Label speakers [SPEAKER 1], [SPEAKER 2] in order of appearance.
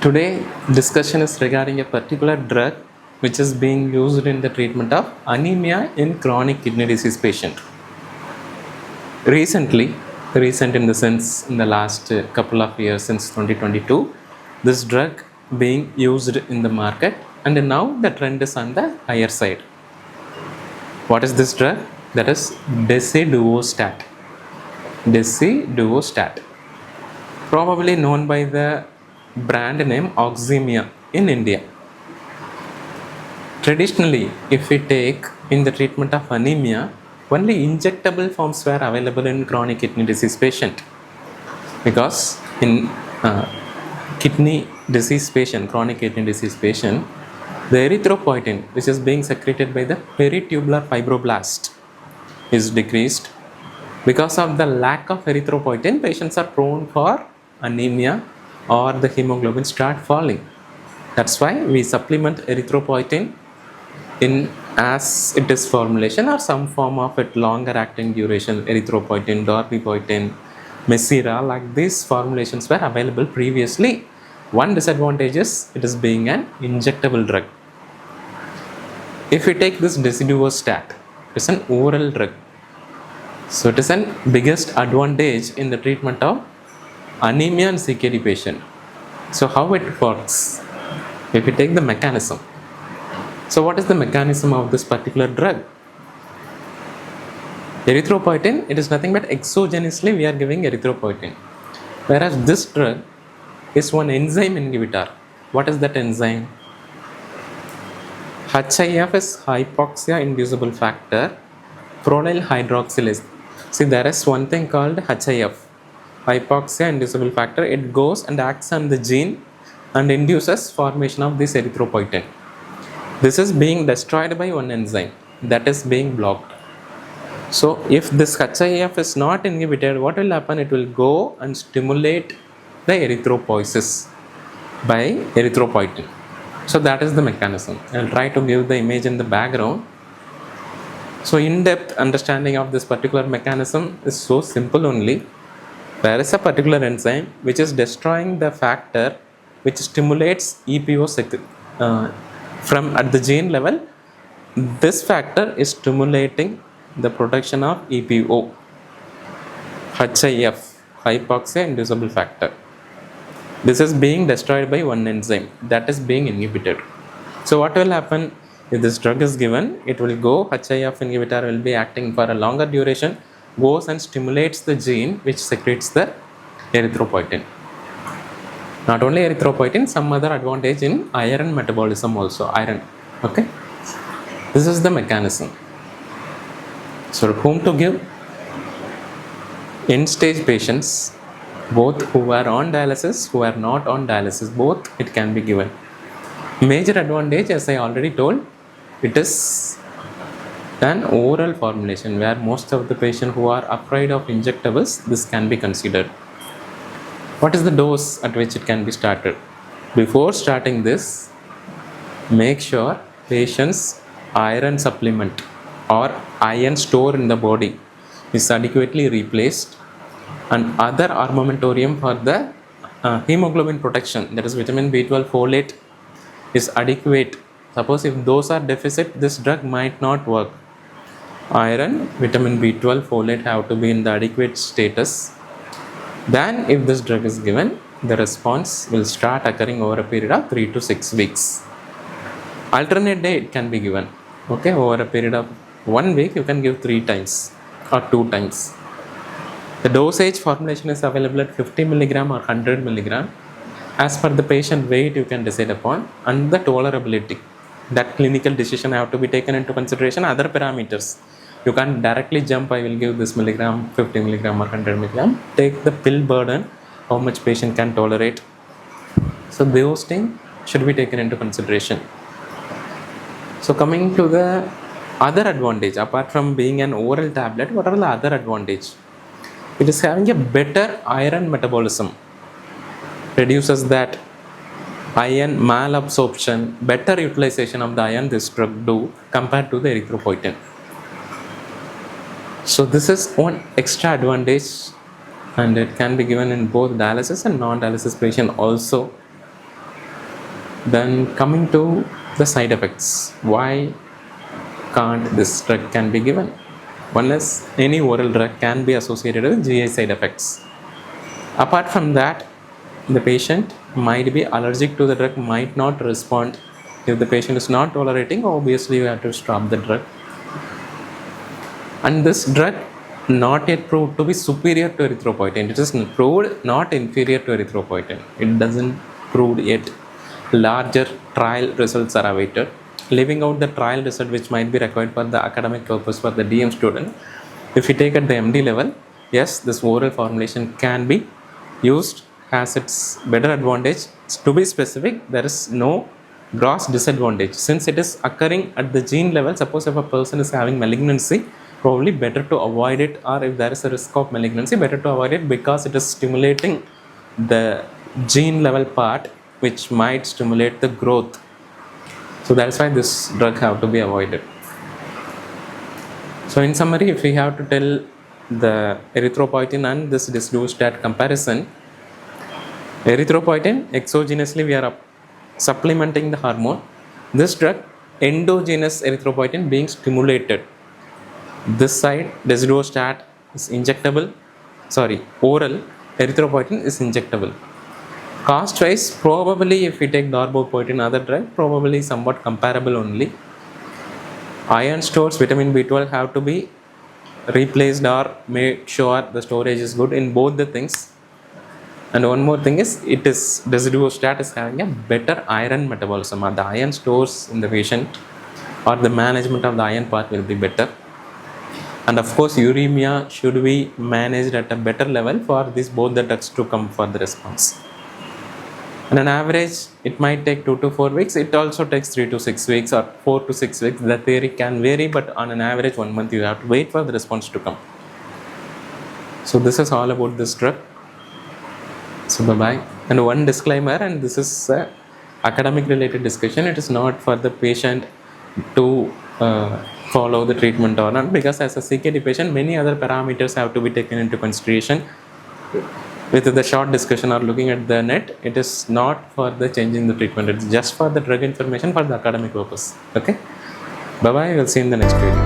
[SPEAKER 1] Today discussion is regarding a particular drug which is being used in the treatment of anemia in chronic kidney disease patient. Recent in the sense in the last couple of years since 2022, this drug being used in the market, and now the trend is on the higher side. What is this drug? That is Desidustat. Desidustat, probably known by the brand name Oxemia in India. Traditionally, if we take in the treatment of anemia, only injectable forms were available in chronic kidney disease patient, because in kidney disease patient, chronic kidney disease patient, the erythropoietin which is being secreted by the peritubular fibroblast is decreased. Because of the lack of erythropoietin, patients are prone for anemia or the hemoglobin start falling. That's why we supplement erythropoietin in as it is formulation or some form of it longer acting duration, erythropoietin, DR.MANOJ, Mesira, like these formulations were available previously. One disadvantage is it is being an injectable drug. If we take this Desidustat, it's an oral drug. So it is an biggest advantage in the treatment of anemia and CKD patient. So how it works? If we take the mechanism. So what is the mechanism of this particular drug? Erythropoietin, it is nothing but exogenously we are giving erythropoietin. Whereas this drug is one enzyme inhibitor. What is that enzyme? HIF is hypoxia inducible factor, prolyl hydroxylase. See, there is one thing called HIF, hypoxia inducible factor. It goes and acts on the gene and induces formation of this erythropoietin. This is being destroyed by one enzyme that is being blocked. So if this HIF is not inhibited, what will happen? It will go and stimulate the erythropoiesis by erythropoietin. So that is the mechanism. I'll try to give the image in the background. So in-depth understanding of this particular mechanism is so simple only. There is a particular enzyme which is destroying the factor which stimulates EPO from at the gene level. This factor is stimulating the production of EPO, HIF, hypoxia inducible factor. This is being destroyed by one enzyme that is being inhibited. So what will happen if this drug is given? It will go, HIF inhibitor will be acting for a longer duration, goes and stimulates the gene which secretes the erythropoietin. Not only erythropoietin, some other advantage in iron metabolism also, iron. Okay, this is the mechanism. So whom to give? End stage patients, both who are on dialysis, who are not on dialysis, both it can be given. Major advantage, as I already told, it is an oral formulation where most of the patients who are afraid of injectables, this can be considered. What is the dose at which it can be started? Before starting this, make sure patient's iron supplement or iron store in the body is adequately replaced, and other armamentarium for the hemoglobin protection, that is vitamin B12, folate, is adequate. Suppose if those are deficit, this drug might not work. Iron, vitamin B12, folate have to be in the adequate status. Then if this drug is given, the response will start occurring over a period of 3 to 6 weeks. Alternate day it can be given. Okay, over a period of 1 week you can give 3 times or 2 times. The dosage formulation is available at 50 milligram or 100 milligram. As per the patient weight you can decide upon, and the tolerability. That clinical decision have to be taken into consideration. Other parameters, you can't directly jump, I will give this milligram, 50 milligram or 100 milligram. Take the pill burden, how much patient can tolerate. So those things should be taken into consideration. So coming to the other advantage, apart from being an oral tablet, what are the other advantage? It is having a better iron metabolism, reduces that iron malabsorption, better utilization of the iron this drug do compared to the erythropoietin. So this is one extra advantage and it can be given in both dialysis and non-dialysis patient also. Then coming to the side effects, why can't this drug can be given? Unless any oral drug can be associated with GI side effects. Apart from that, the patient might be allergic to the drug, might not respond. If the patient is not tolerating, obviously you have to stop the drug. And this drug not yet proved to be superior to erythropoietin. It is proved not inferior to erythropoietin. It doesn't prove yet. Larger trial results are awaited. Leaving out the trial result which might be required for the academic purpose for the DM student, if you take at the MD level, yes, this oral formulation can be used, has its better advantage. To be specific, there is no gross disadvantage. Since it is occurring at the gene level, suppose if a person is having malignancy, probably better to avoid it, or if there is a risk of malignancy, better to avoid it because it is stimulating the gene level part which might stimulate the growth. So that's why this drug have to be avoided. So in summary, if we have to tell the erythropoietin and this desidustat comparison, erythropoietin exogenously we are supplementing the hormone. This drug endogenous erythropoietin being stimulated. This side desidustat is injectable, oral, erythropoietin is injectable. Cost wise, probably if we take darbepoetin other drug, probably somewhat comparable only. Iron stores, vitamin B12 have to be replaced or make sure the storage is good in both the things. And one more thing is, desidustat is having a better iron metabolism. The iron stores in the patient or the management of the iron part will be better. And of course, uremia should be managed at a better level for both the drugs to come for the response. And on average, it might take 2 to 4 weeks. It also takes 3 to 6 weeks or 4 to 6 weeks. The theory can vary, but on an average 1 month you have to wait for the response to come. So this is all about this drug. So bye-bye. And one disclaimer, and this is academic related discussion. It is not for the patient to follow the treatment or not, because as a CKD patient, many other parameters have to be taken into consideration. With the short discussion or looking at the net, it is not for the changing the treatment. It's just for the drug information for the academic purpose. Okay. Bye bye. We'll see you in the next video.